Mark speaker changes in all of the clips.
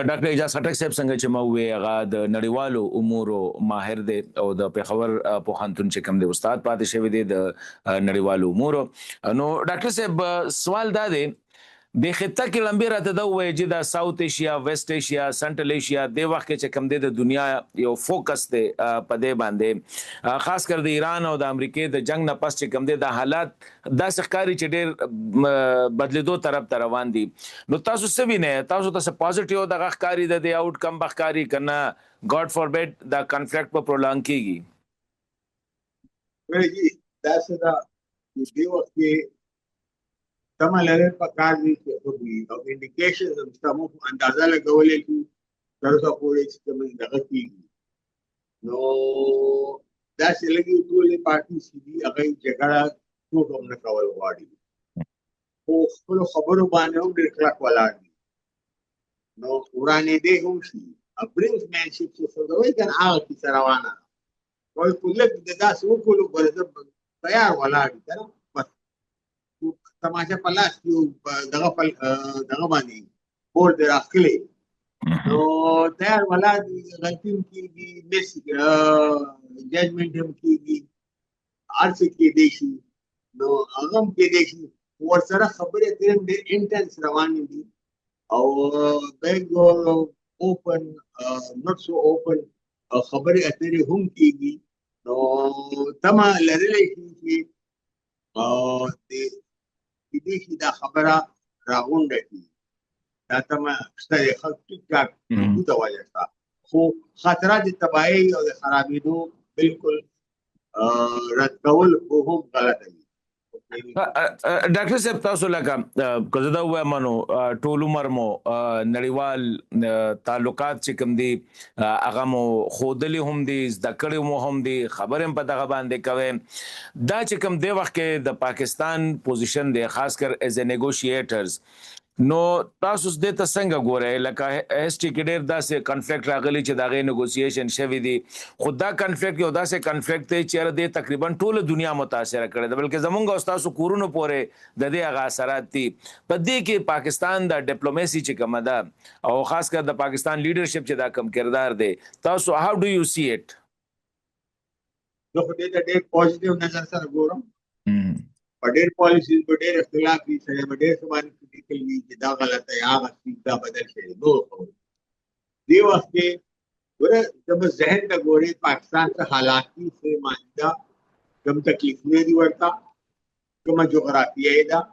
Speaker 1: ډاکټر اعجاز خټک صاحب څنګه چې ما وې هغه د نړیوالو امورو ماهر دی او د پیښور پوهنتون چې کوم دی استاد پاتې شوی دی د نړیوالو امورو. نو ډاکټر صاحب سوال دا دی د خطه کې لمبي راته دا وایي چې د ساوث ایشیا، ویسٹ ایشیا، سنټرل ایشیا د وخت کې چې کوم دی د دنیا یو فوکس دی په دې باندې، خاص کر د ایران او د امریکې د جنگ نه پس چې کوم دی د حالات داسې ښکاري چې ډېر بدلیدو طرف ته روان دي. نو تاسو څه وینئ؟ تاسو ته څه پازیټیو دغه ښکاري د دې آوټ کم به ښکاري که نه ګاډ فاربیډ دا کنفلکټ به پرولانګ کېږي؟
Speaker 2: داسې ده چې دې وخت کې تمه لرل پکار دي چې څه وي او انډیکیشنز هم شته، موږ اندازه لګولی شو تر اوسه پورې چې کوم دغه کېږي. نو داسې لګي ټولې پارټي چې دي هغه یې جګړه څوک هم نه کول غواړي، خو خپلو خبرو باندې هم ډېر کلک ولاړ دي. نو ورانېدې هم شي، برینکسمینشپ چې څه ته وایي که نه هغه کیسه روانه ده. وایي خو لږ د داسې وکړو بل زه تیار ولاړ دي که نه، تماشه په لاس کې دغه باندې بورډ دی راښکلی، نو تیار ولاړ دي، غلطي هم کېږي، مس ججمنټ هم کېږي، هر څه کېدی شي. نو هغه هم کېدی شي ورسره خبرې اترې هم ډېر انټنس روانې دي او بیک اوپن نوټ سو اوپن خبرې اترې هم کېږي. نو تمه لرلی شي چې کېدای شي دا خبره راغونډه کړي، دا تمه شته دی، خلک ټیک ټاک ته وجه شته، خو خطرات د تباهۍ او د خرابېدو بالکل رد کول خو هم غلطه دي.
Speaker 1: ډاکټر صاحب تاسو لکه که زه دا ووایم نو ټول عمر مو نړیوال تعلقات چې کوم دي هغه مو ښودلي هم دي، زده کړي مو هم دي، خبرې هم په دغه باندې کوئ. دا چې کوم دې وخت کې د پاکستان پوزیشن دی خاص کر ایز ا نیګوشیټرز، نو تاسو دې ته څنګه ګورئ؟ لکه هسټري کې ډېر داسې کنفلکټ راغلی چې د هغې نیګوسیشن شوي دي، خو دا کنفلکټ یو داسې کنفلکټ دی چې دې تقریبا ټوله دنیا متاثره کړې ده، بلکې زمونږ او ستاسو کورونو پورې د دې هغه اثرات دي. په دې کې پاکستان د ډیپلوماسي چې کومه ده او خاص کر د پاکستان لیډرشپ چې دا کم کردار دی، تاسو هاو ډو یو سی اټ؟
Speaker 2: زه خو دې ته ډېر پوزیټیو نظر سره ګورم. په ډېر پالیسیز به ډېر اختلاف وي، سړی به ډېر څه باندې فکر وي چې دا غلطه یا هغه څیز دا بدل شوی. نور خبرې دې وخت کې ګوره ته به ذهن ته ګورې پاکستان څه حالات دي، څه مانده کوم تکلیفونه دي ورته، کومه جغرافیه ده،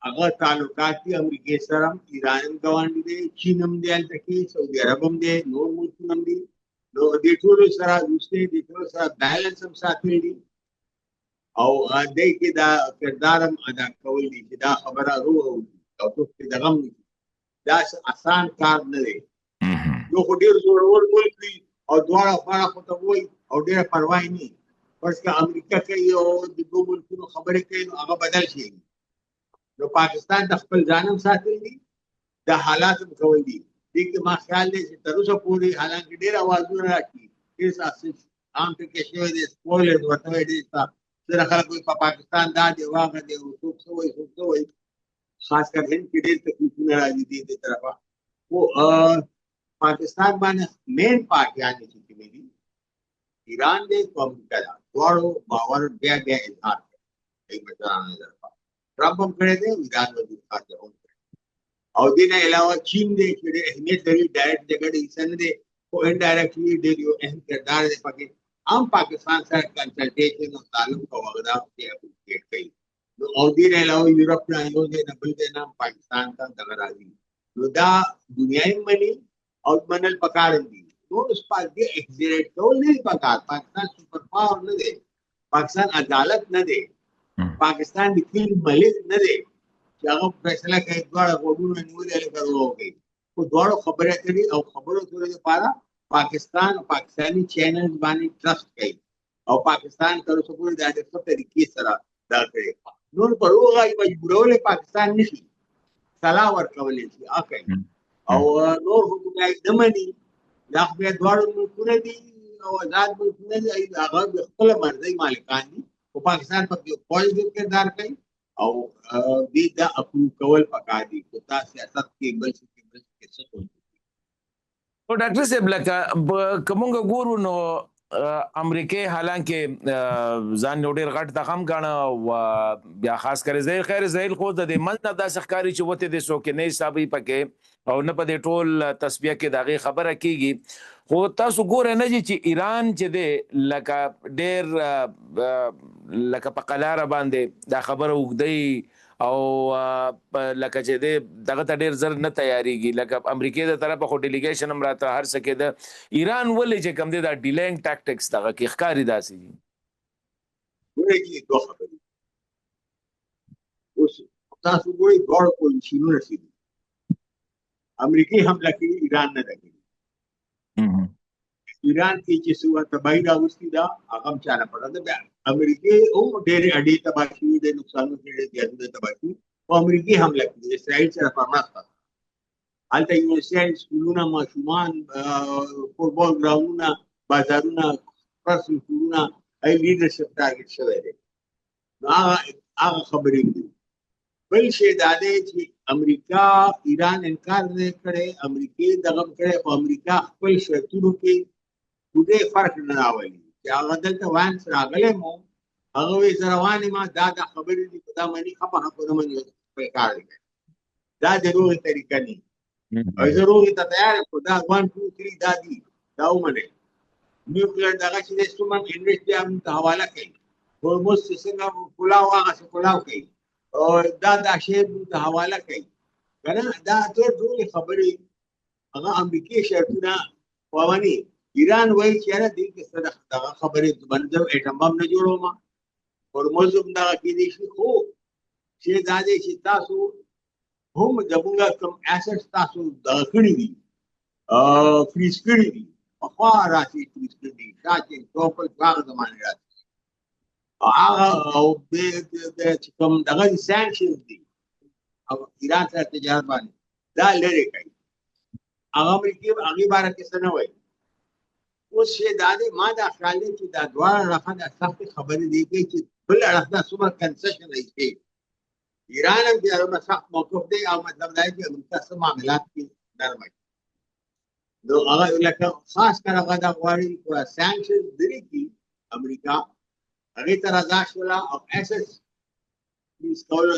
Speaker 2: هغه تعلقات دي امریکې سره هم، ایران هم ګاونډی دی، چین هم دی هلته کې، سعودي عرب هم دی، نور ملکونه هم دي. نو دې ټولو سره دوستۍ، دې ټولو سره بیلنس هم ساتلی دي او دې کې دا کردار هم ادا کول دي چې دا خبره روح او څوک پرې دغه هم نه کړي. دا اسان کار نه دی. یو خو ډېر زورور ملک وي او دواړه خواړه خو ته وایي او ډېره پروا یې نه وي. فرض کړه امریکا کوي او د دوو ملکونو خبرې کوي نو هغه بدل شي. نو پاکستان د خپل ځان هم ساتلی دي، دا حالات هم کول دي. دې کې ما خیال دی چې تر اوسه پورې حالانکې ډېر اوازونه راکړي، ډېر عام ټکي شوی دی، سپویلرز ورته وایي ډېر شته، ځینې خلک وایي په پاکستان دا دی واغه دی، څوک څه وایي څوک څه وایي، خاص کر هند کې ډېر تکلیفونه راځي دې طرفه. خو پاکستان باندې مین پارټیانې چې کومې دي ایران دی او امریکا ده، دواړو باور بیا بیا اظهار کړی مشرانو طرفه. ټرمپ هم کړی دی، ایران وزیر خارجه هم کړی، او دې نه علاوه چین دی چې ډېر اهمیت لري، ډایرکټ جګړې حصه نه دی خو انډایرکټلي ډېر یو اهم کردار دی پکې. هم پاکستان سره کنسلټیشن او تعلق او هغه دا پکې اپریشیټ کوي. نو او دې نه علاوه یورپ نه یو ځای نه بل ځای نه پاکستان ته دغه راځي. نو دا دنیا یې مني او منل پکار دي. نور اوس پاتې ایکزیریټ کول نه پکار. پاکستان سپر پاور نه دی، پاکستان عدالت نه دی، پاکستان د کل ملک نه دی چې هغه فیصله کوي دواړه غوږونه نیولي هلکه دغه وکړي. خو دواړو خبرې کوي او خبرو اترو لپاره پاکستان او پاکستاني چینلز باندې ټرسټ کوي او پاکستان تر اوسه پورې د هغې ښه طریقې سره دا کړی. نور پر هغه یې مجبورولی پاکستان نشي، سلا ورکولی شي هغه کوي او نور خو نه مني. دا خو بیا دواړو ملکونه دي او آزاد ملکونه دي، هغه د خپله مرضۍ مالکان دي. خو پاکستان پکې یو پوزیټیو کردار کوي او دې دا اپروو کول پکار دي چې تا سیاست کې بل څه کې څه کوي.
Speaker 1: او ډاکټر صاحب لکه کومه ګورو نو امریکای حالانکه ځان نو ډیر غټ د هم غاڼه او بیا خاص کر زیر خیر زیل خو د منځ د سخکاری چې وته د سو کې نه حسابي پکې او نه په دې ټول تسبیه کې دغه خبره کیږي خو تاسو ګوره نه چې ایران چې د لکه ډیر لکه په قلاره باندې دا خبره وګدی او لکه چې دغه ته ډیر زر نه تیاریږي لکه امریکای د طرفه خو ډیلیګیشن هم راته هر څه کې د ایران ولې چې کم دی دا ډیلینګ ټاکټکس دغه کې ښکاری داسې دي
Speaker 2: ګورې دوه خبرې اوس تاسو ګورئ دواړه پوزیشنونه څه دي امریکای حمله کړې ایران نه ده کړې ایران کې چې څه تباهي راوستې ده هغه هم چا نه پټه ده بیا امریکای هم ډېرې اډې تباه شوي دي نقصانونه ډېر زیاتونه تباه شوي خو امریکای حمله کړې د اسرائیل سره په مرسته هلته یونیورسټیان سکولونه ماشومان فوټبال ګراونډونه بازارونه پرسنل کورونه ای لیډرشپ ټارګټ شوی دی نو هغه خبرې دي بل شی دا دی چې امریکا ایران انکار نه کړی امریکای دغه کړی خو امریکا خپل شرطونو کې خودی فرق نه راولي چې هغه دلته وانس راغلی مو هغه وایي زه روان یم دا خبرې دي په دا مني خپه نه مني خپل کار دی دا د روغې طریقه نه او زه روغې ته تیار یم خو دا 1 2 3 دا دي دا ومنئ نیوکلیر دغه چې دی څومره انډسټري بیا موږ ته حواله کوي هورموز چې څنګه پلاو هغسې پلاو کوي دا شی موږ ته حواله کوي که نه دا ټولې خبرې هغه امریکایي شرطونه ومني ایران وایي چې یاره دې کې څه دغه خبرې زه ایټم بم نه جوړوم هورموز هم دغه کېدی شي خو چې دا دی چې تاسو هم زموږ کوم اسټس تاسو دغه کړي دي فریز کړي دي پخوا راسي فریز کړي دي شاته ټوپل هغه زمانې راسي هغه او چې کوم دغه سانکشنز دي او ایران سره تجارت باندې دا لري کوي هغه امریکای هغې باره کې څه نه وایي اوس شی دا دی ما دا خیال دی چې دا دواړه اړخه دا سختې خبرې دي کوي چې بل اړخ دا څومره کنسیشن کوي ایران هم چې هغه سخت موقف دی او مطلب دا چې امریکا څه معاملات کې نرمه نو هغه لکه خاص کر هغه دا غواړي سانکشن لري کړي امریکا هغې ته رضا شوله او اساس پلیز کول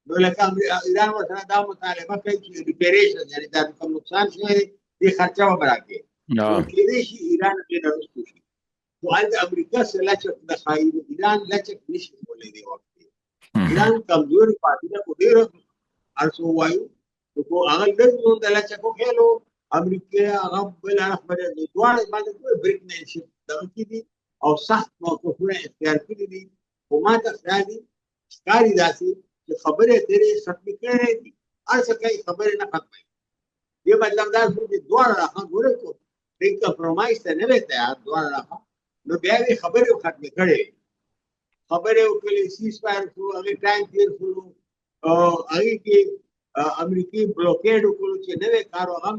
Speaker 2: نو لکه ایران ورسره دا مطالبه کوي چې ریپیریشن یعنې دا کوم نقصان شوی دی دې خرچه به به راکړي کېدای شي ایران دې نه رسو شي خو هلته امریکا سره لچک د ښایي ایران لچک نه شي کولی دې وخت کې ایران کمزوري پاتې ده خو ډېره هر څه ووایو خو هغه لږ نور د لچک وخېلو امریکا هغه بل اړخ باندې دواړه باندې برېکنیشپ دغه کې دي او سخت موقفونه اختیار کړي دي خو ما ته خیال دي ښکاري داسې چې خبرې ترې ختمې کړې دي هر څه کوي خبرې نه ختموي دې مطلب دا شو چې دواړه اړخه ګورئ کو دې کمپرومایز ته نه وی تیار دواړه اړخه نو بیا یې خبرې ختمې کړې خبرې وکړلې سیز فایر شو هغې ټایم تېر شولو هغې کې امریکایي بلوکیډ وکړو چې نوی کار هغه هم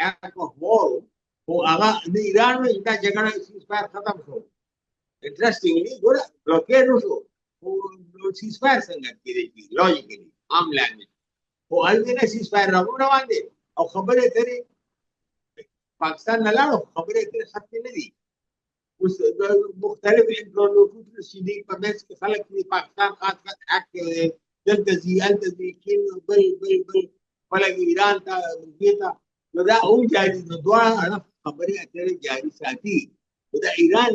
Speaker 2: اکټ اف وار خو هغه د ایران وایي دا جګړه سیز فایر ختم شو انټرسټینګلي ګوره بلوکیډ وشو خو سیز فایر څنګه کېدی شي لاجیکلي عام لینګویج خو هلته نه سیز فایر روان دی او خبرې ترې پاکستان نه لاړو خبرې ترې ختمې نه دي اوس مختلف انټرلوکوټرز چې دي په منځ کې خلک دي پاکستان خاص خاص اکټیو دی دلته ځي هلته ځي چین بل خلک ایران ته دې ته نو دا هم جاري نو دواړه اړخ خبرې اترې جاري ساتي خو د ایران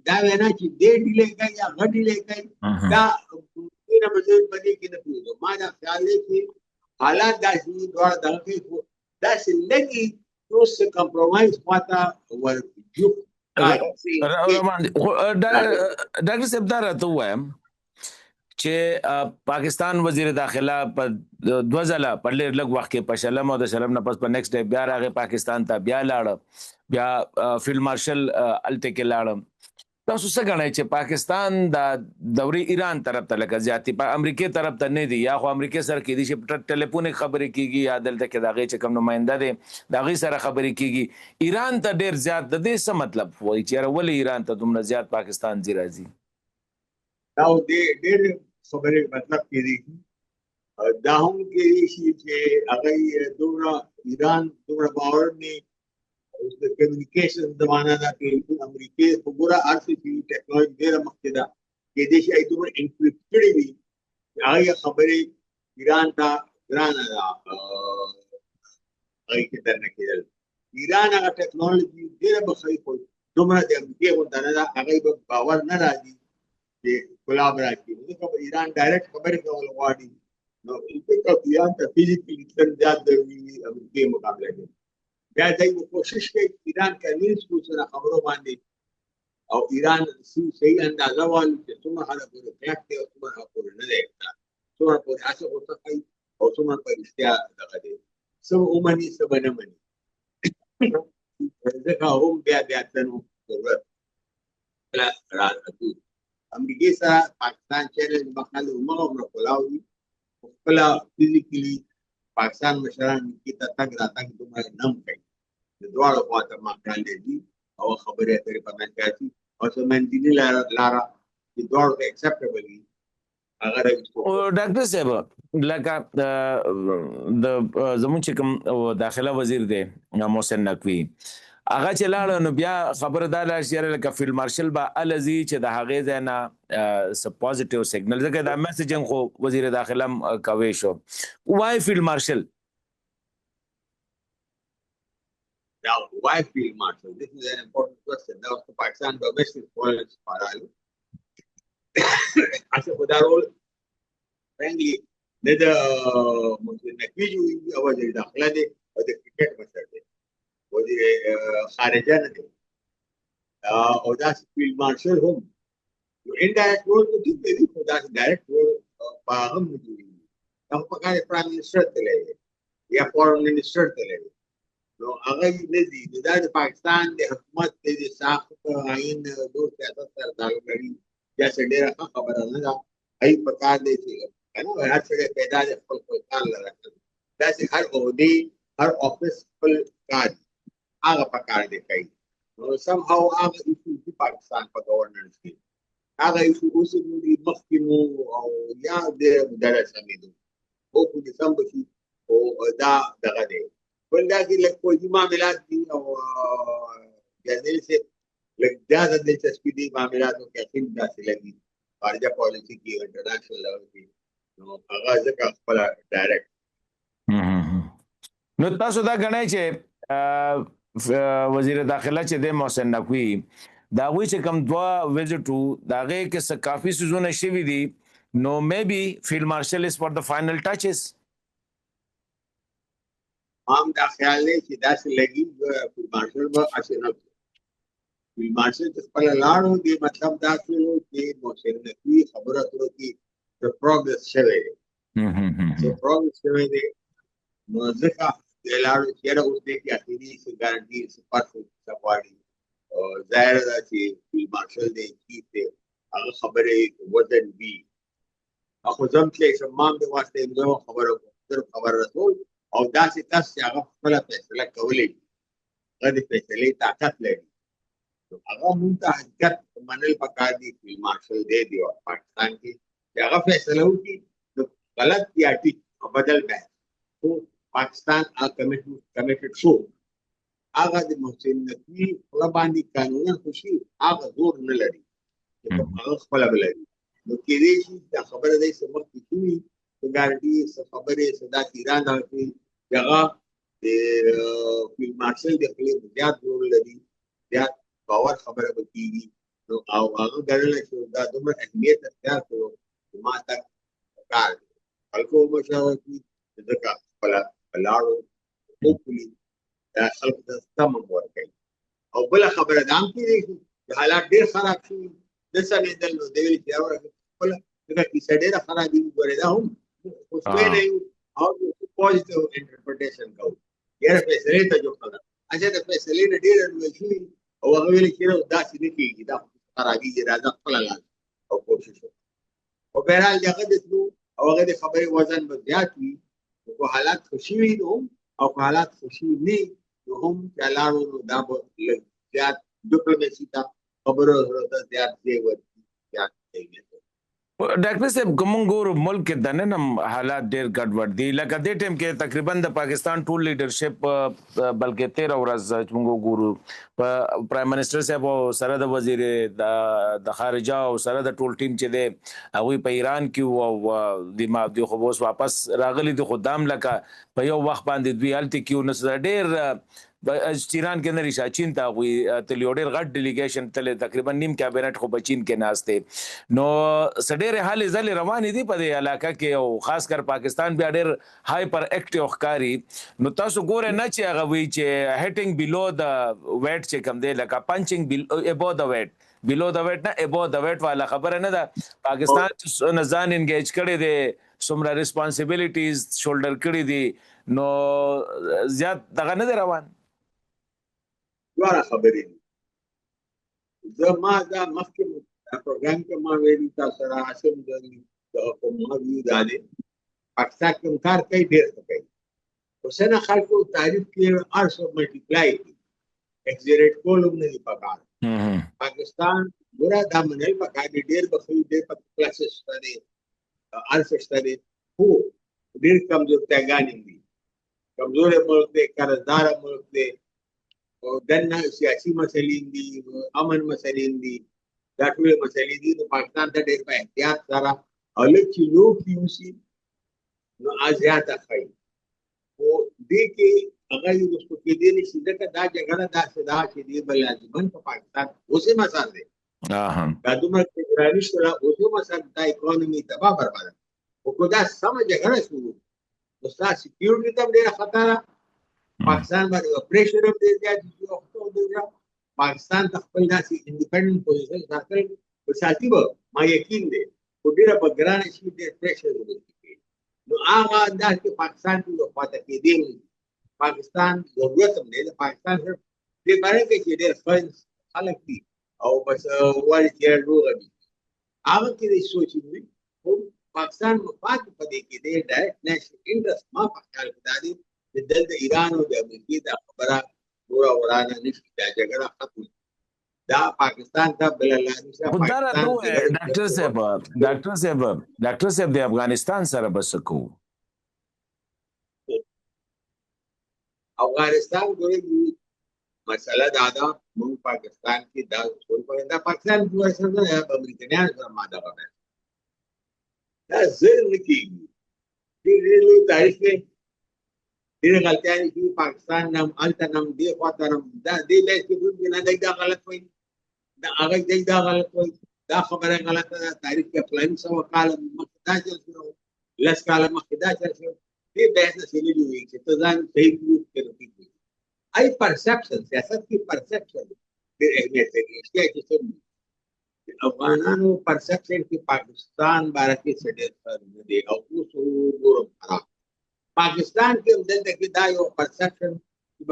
Speaker 2: دا وینا چې دې ډیلې کوي یا هغه ډیلې کوي دا دې نه په دې کې نه پوهېږم ما دا خیال دی چې حالات داسې دي دواړه دغه کوي خو داسې لږې اوس کمپرومایز خواته ورځو
Speaker 1: ډاکټر صاحب دا راته ووایم چې پاکستان وزیر داخله په 2 ځله په ډېر لږ وخت کې په شلم او د شلم نه پس په نیکسټ ډے بیا راغی پاکستان ته بیا لاړه بیا فیلډ مارشل هلته کې لاړه تاسو څه ګڼئ چې پاکستان د دورې ایران طرف ته لکه زیاتې په امریکې طرف ته نه دي یا خو امریکې سره کېدي چې ټلیفونیک خبرې کېږي یا دلته کې د هغې چې کوم نماینده دی د هغې سره خبرې کېږي ایران ته ډېر زیات د دې څه مطلب وایي چې یاره ولې ایران ته دومره زیات پاکستان ځي راځي
Speaker 2: دا ډېر خبرې مطلب کېدی شي دا هم کېدی شي چې هغه دومره ایران دومره باور نه اوس د کمیونیکیشن زمانه ده ټلیفون امریکې په ګوره هر څه چې ټیکنالوژي ډېره مخکې ده کېدای شي هغې دومره انکریپټ کړې وي چې هغې خبرې ایران ته ګرانه ده هغې کې درنه کېدل ایران هغه ټیکنالوژي ډېره به ښایي خو دومره د امریکې غونډه نه ده هغې به باور نه راځي چې ګلاب به راکړي ځکه به ایران ډایرکټ خبرې کول غواړي نو ځکه ایران ته فزیکلي تر زیات ضروري وي امریکې مقابله کې بیا دی به کوشش کوي ایران کنوینس کړو سره خبرو باندې او ایران صحیح اندازه والو چې څومره هغه پورې کلک دی او څومره هغه پورې نه دی څومره پورې هڅه ورته کوي او څومره په رښتیا دغه دی څه به ومني څه به نه مني ځکه هم بیا تلو ضرورت راځي امریکې سره پاکستان چیلنج به خلک هماغومره کلاو وي خپله فزیکلي پاکستان مشران کې ته تګ راتګ دومره نه هم کوي د دواړو خواته ماښام دی او خبرې اترې په منځ کې اچي او څه منځنۍ لاره چې دواړو ته اکسپټیبل وي هغه راوستو
Speaker 1: ډاکټر صاحب لکه د زموږ چې کوم داخله وزیر دی محسن نقوي هغه چې لاړ نو بیا خبره دا لاړه چې لکه فیلډ مارشل به الځي چې د هغې ځای نه څه پازیټیو سیګنل ځکه دا میسیجنګ خو وزیر داخله هم کوی شو وای فیلډ مارشل
Speaker 2: Now, why field marshal? This is an important question. Now, the Pakistan domestic politics parallel. As a role, frankly, neither Nakiju was the Dakhla or the cricket master was the Kharajan. Or that's field marshal home. Indirect role to do maybe for that direct role Paham. Now, Prime Minister, yeah, Foreign Minister. نو هغه نه دي دا د پاکستان د حکومت د ساخت آئین دو سیاست سره تعلق لري یا څه ډېره خبره نه ده هغې په کار دی چې هر سړی پیدا دی خپل کار لره داسې هر عهدې هر آفس خپل کار هغه په کار دی کوي نو سم هاو هغه ایشو چې پاکستان په ګورننس کې هغه ایشو اوس مخکې مو او یا ډېره موده رسمېدو هوپ دې سم به شي او دا دغه دی بل دا کې لږ فوجي معاملات دي او جنرال صاحب لږ زیاده دلچسپي دي معاملاتو کې اخیم داسې لګي خارجه پالیسي کې انټرنیشنل لیول کې نو هغه ځکه خپله ډایرکټ
Speaker 1: نو تاسو دا ګڼئ چې وزیر داخله چې دی محسن نقوي د هغوی چې کوم دوه وزټ وو د هغې کې څه کافي څیزونه شوي دي نو میبي فیلډ مارشل از فار د فائنل ټچز
Speaker 2: عام دا خیال دی چې داسې لګي فیلډ مارشل به هسې نه کړي فیلډ مارشل چې خپله لاړو دې مطلب داسې و چې محسن نقوي خبره اترو کې څه پروګرس شوی دی نو ځکه دی لاړو چې یاره اوس دی کې اخري څه ګارنټي څه پټ څه غواړي ظاهره ده چې فیلډ مارشل دی چیف دی هغه خبرې وزن وي خو زه هم تللی شم ما هم د واسطه زه خبره صرف خبر رسول او داسې کس چې هغه خپله فیصله کولی هغه د فیصلې طاقت لري نو هغه مونږ ته حقیقت منل پکار دي فیلډ مارشل دی پاکستان کې چې هغه فیصله وکړي نو غلط یا ټیک بدل بحث خو پاکستان کمیټډ شو هغه د محسن نقوي خوله باندې قانونا خوشي هغه زور نه لري هغه خپله به لري نو کېدای شي دا خبره دی څه مخکې شوي څه ګارنټي څه خبرې څه داسې ایران دغه کوي چې هغه د فیلډ مارشل د خولې زیات زور لري زیات باور خبره به کېږي نو او هغه ګڼلی چې دا دومره اهمیت اختیار کړو چې ما ته کار دی خلکو ومشوره کړي ځکه خپله لاړو هوپفلي دا خلکو ته سم هم ورکوي او بله خبره دا هم کېدای شي چې حالات ډېر خراب شوي نه سمېدل نو دی ویلي چې یاره خپله ځکه کیسه ډېره خراب دي ګورې دا هم خو شوی نه یو او پوزیټیو انټرپریټیشن کوو یاره فیصلې ته جوړه ده اچھا د فیصلې نه ډېر لوی شوي او هغه ویلي چې یاره داسې نه کېږي دا خرابېږي راځه خپله لاړ او کوشش وکړو او بهرحال د هغه د تلو او هغه د خبرې وزن به زیات وي خو حالات خوشي وي نو هم او که حالات خوشي نه نو هم چې لاړو نو دا به لږ زیات ډیپلوماسي ته خبرو ته زیات ځای ورکړي زیات ځای
Speaker 1: ډاکټر صاحب کوم ګورو ملک کې د نن حالات ډېر ګډوډ دي لکه د ټیم کې تقریبا د پاکستان ټول لیډرشپ بلکې 13 ورځ موږ ګورو په پرایم منسٹر صاحب او سره د وزیر د خارجه او سره د ټول ټیم چې دی هغه په ایران کې او د ما د خو اوس واپس راغلي د خدام لکه په یو وخت باندې دوی الته کې نو ډېر چیران کې نه ریشا چین ته وي تل یو ډېر غټ ډیلیګیشن تل تقریبا نیم کابینټ خو بچین کې ناشته نو سډېر حال ځل روان دي په دې علاقه کې او خاص کر پاکستان بیا ډېر هایپر اکټیو ښکاری نو تاسو ګوره نه چې هغه وی چې هټینګ بیلو د ویټ چې کم دی لکه پنچینګ ابو د ویټ بیلو د ویټ نه ابو د ویټ والا خبره نه ده پاکستان نزان انګیج کړي دي څومره ریسپانسیبিলিټیز شولډر کړي دي نو زیات دغه نه روان
Speaker 2: دواره خبرې زه ما دا مخکې پروګرام کې ما ویلي تاسو سره اسم د ما ویو دا دی پاکستان کې کار کوي ډېر څه کوي اوسنه خلکو تعریف کې ارسو ملټیپلای ایگزیریټ کولم نه دی پکار پاکستان ګوره دا منل پکار دی ډېر بخښي ډېر په کلاسز شته ارسو شته خو ډېر کمزورتیاګانې دي کمزور ملک دی قرضدار ملک دی او دنه سیاسي مسلې دي امن مسلې دي دا ټول مسلې دي نو پاکستان ته ډېر په احتیاط سره الګ چې لو کیوسی نو ازیات اخی او دې کې هغه یو څه کې دي نشي دا جګړه دا صدا چې دی بل لازمن په پاکستان اوسه مسال دی دا دومره ایرانی سره اوسه مسال دا اکانومي تباہ برباد او کو دا سم جګړه شروع نو ستا سکیورټي ته ډېر خطر پاکستان باندې پریشر هم ډېر زیات دي او د پاکستان ته خپل داسې انډیپندنت پوزیشن ساتل او ساتي به ما یقین دی خو ډېره په ګرانه شي ډېر پریشر ورکوي نو هغه انداز کې پاکستان کې پاتې کېدی پاکستان ضرورت هم دی د پاکستان سره دې باندې کې چې ډېر خلک دي او بس وایي چې روغ دي هغه کې دې سوچي نو پاکستان مفاد په دې کې دی ډایرکټ نېشنل انټرست ما پاکستان کې دی د ایران او د امریکا د خبره ورا ورانه نشي دا جګړه ختم دا پاکستان ته بل الله نشه پاکستان ډاکټر صاحب د افغانستان سره بس کو افغانستان ګورې مسله دا ده موږ پاکستان کې دا ټول په دا پاکستان د سره د امریکایانو سره ماده ده دا زر نکېږي دې له تاریخ کې ډېر غلطیانې چې پاکستان نام هلته نام دې خواته نام دا دې ځای کې دوی نه دی دا غلط وایي دا هغه دی دا غلط وایي دا خبره غلطه ده تاریخ کې فلاني سوه کاله مخکې دا چل شوی لس کاله مخکې دا چل شوی دې بحث داسې نه جوړېږي چې ته ځان صحیح پروف کړې نو ټیک وي ای پرسپشن سیاست کې پرسپشن ډېر اهمیت لري رښتیا چې څه افغانانو پرسپشن کې پاکستان باره کې څه ډېر فرق نه دی او اوس وګورم خراب پاکستان کې دلته کې دا یو پرسپشن چې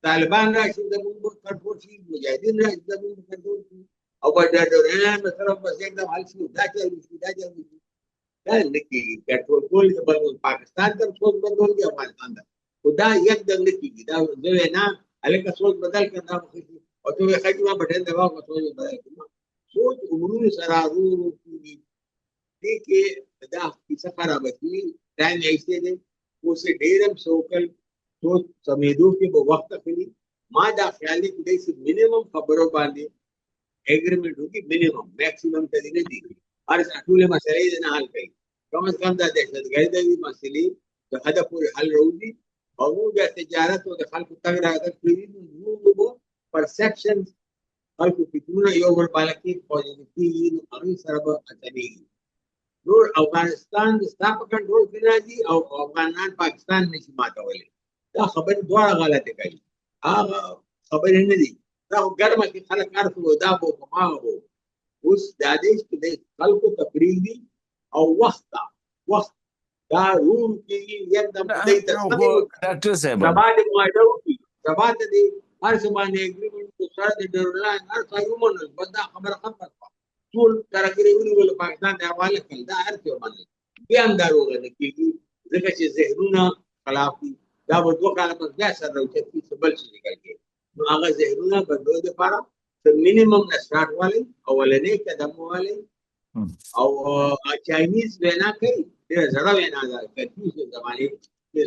Speaker 2: طالبان راشي د موږ کنټرول شي مجاهدین راشي د موږ کنټرول شي او په دا ډول مثلا په څنګه حل شي دا چې دا نه کېږي کنټرول کول د پاکستان تر څو بدلول دي افغانستان دا خدا یک دم نه کېږي دا زه نه الکه سوچ بدل کړه او ته خاطر ما بټن دوا کو سوچ بدل کړه سوچ عمرونه سره ورو کېږي دې کې دا کیسه خراب شي ټایم ایسته دي اوسه ډیرم سوکل تو سمیدو کې په وخت خلی ما دا خیال دی چې مینیمم خبرو باندې اګریمنٹ ہوگی مینیمم میکسیمم ته نه دي هر ټول مسلې نه حل کوي کم از کم دا دهشتګردي مسلې د هدف پورې حل راوړي او د تجارت او د خلکو تګ راغلی کړي نو پرسپشن خلکو فکرونه یو ور باندې پوزټیوټي نو هغه سره به اچي نور افغانستان د ستاپ کنټرول کې راځي او افغانان پاکستان نشي ماتولی دا خبره دواړه غلطه کوي هغه خبره نه دي دا ګرمه کې خلک عارفو دا په ما وو اوس د دې کې خلکو تقریبي او وخت دا روم کې یکدم
Speaker 1: ډاکټر صاحب
Speaker 2: باندې ماډو کې باندې دې هر څه باندې اګریمنٹ سره د ډیرلاین هر څه یو منل بدا خبره خبره ټول ترګریونی ول پاکستان د حواله کړ دا هر څه باندې بیا هم دا روغه نه کیږي ځکه چې ذهنونه خلاف دي دا به دوه کاله پس بیا سره راوځي چې بل څه کوي نو هغه ذهنونه بدلول لپاره ته مینیمم نه سٹارټ والی اولنې قدم والی او چاینیز وینا کوي ډېر زړه وینا ده کنفیوز زمانه چې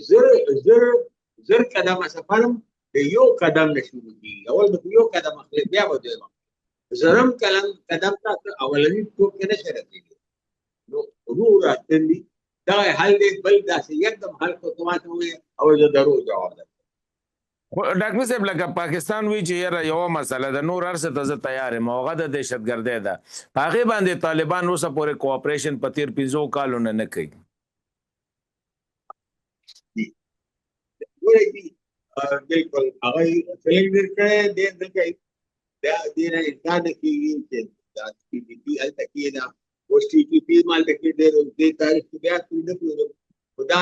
Speaker 2: زر قدمه سفرم د یو قدم نشو دي اول به یو قدم اخلي بیا به دویم زرم قدم ته اولنی ټوک کې نشه رسېږي نو ورو راځي دا حل دی بل داسې یکدم حل کو تماته وي او زه درو جواب ده
Speaker 1: ډاکټر صاحب لکه پاکستان وی چې یاره یو مسله ده نور هر څه ته زه تیار یم هغه د دهشتګردۍ ده په هغې باندې طالبان اوسه پورې کوآپریشن په تېر 15 کالونه نه کوي
Speaker 2: بالکل هغه سلیکټ کړی دی نه کوي دا دې نه انکار نه کېږي چې دا پی پی پي هلته کېده اوس ټي پي پي هم هلته کېدی دې تاریخ کې بیا کوي نه پوهېږم خو دا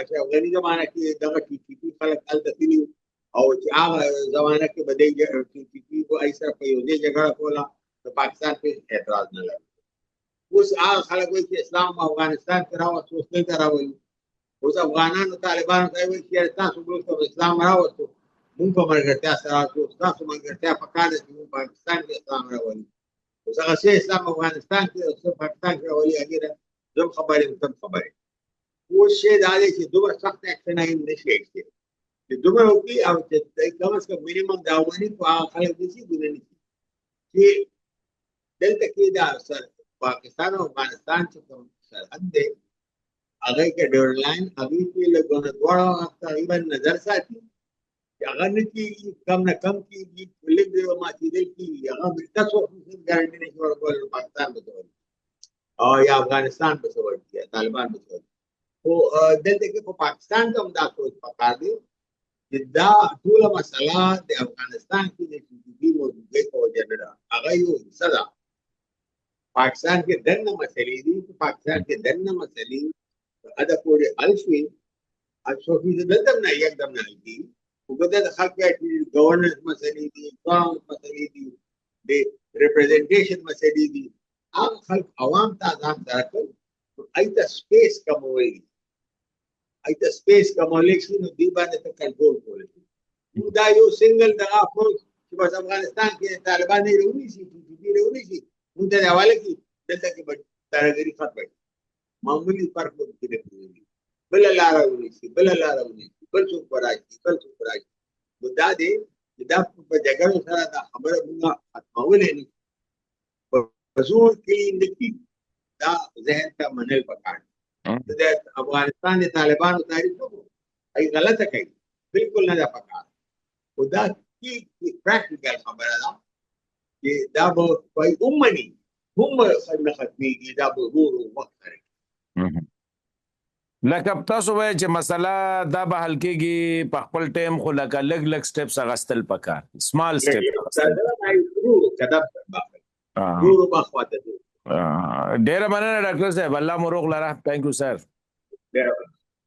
Speaker 2: افغاني زمانه کې دغه ټي پي پي خلک هلته تللي او چې هغه زمانه کې به دی ټي پي پي په ای سره په یو ځای جګړه کوله د پاکستان پې اعتراض نه لري اوس هغه خلک وایي چې اسلام افغانستان کې راوستو اوس دلته راولي اوس افغانانو طالبانو ته وایي چې تاسو وروسته اسلام راوستو مونږ په ملګرتیا سره راځو ستاسو ملګرتیا په کار ده چې مونږ پاکستان کې اسلام راولي اوس هغه څه اسلام افغانستان کې او څه پاکستان کې راولي هغې ده زه هم خبرې یم ته هم خبرې اوس شی دا دی چې دومره سخت اکشن یې نه شي اخیستی چې دومره وکړي او چې کم از کم مینیمم دا ومني خو هغه خلک داسې ګونه نه شي چې دلته کې دا پاکستان او افغانستان چې کوم سرحد دی هغه کې ډور لاین هغې کې لږونه دواړه تقریبا نظر ساتي چې هغه نه کېږي کم نه کم کېږي لږ ماتېدل کېږي هغه امریکا 100% ګارنټي نه شي ورکولی پاکستان به څه وکړي او یا افغانستان به څه وکړي یا طالبان به څه وکړي خو دلته کې په پاکستان کې هم دا سوچ پکار دی چې دا ټوله مسله د افغانستان کې د ټي پي پي موجودګۍ په وجه نه ده هغه یو حصه ده پاکستان کې دننه مسلې دي چې پاکستان کې دننه مسلې ادا پورې حل شوي څو فیصد دلته هم نه یکدم نه حل کېږي خو که د خلک ګورننس مسلې دي اکاونټ مسلې دي د ریپرزنټیشن مسلې دي هغه خلک عوام ته ځان سره کړ ایته سپیس کموي ایته سپیس کمولی شي نو دې باندې ته کنټرول کولی شي نو دا یو سنګل دغه اپروچ چې بس افغانستان کې طالبان یې راونیسي ټي پي پي راونیسي موږ ته یې حواله کړي دلته کې به ترهګري ختمه شي معمولي فرق به پکې نه پرېږدي بله لاره ونیسي بله لاره ونیسي بل څوک به راشي بل څوک به راشي نو دا دی چې دا په جګړو سره دا خبره موږ ختمولی نه شو په زور کې نه کېږي دا ذهن ته منل پکار دي د افغانستان د طالبانو تاریخ وګورو هغې غلطه کوي بالکل نه ده پکار خو دا پریکټیکل خبره ده چې دا به ومني هم نه ختمېږي دا به ورو ورو وخت سره
Speaker 1: لکه تاسو وایئ چې مسله دا به حل کېږي په خپل ټایم خو لکه لږ لږ سټپس اخیستل پکار سمال سټپ
Speaker 2: ورو بخواته
Speaker 1: ډېره مننه ډاکټر صاحب الله مو روغ لره تھینک یو سر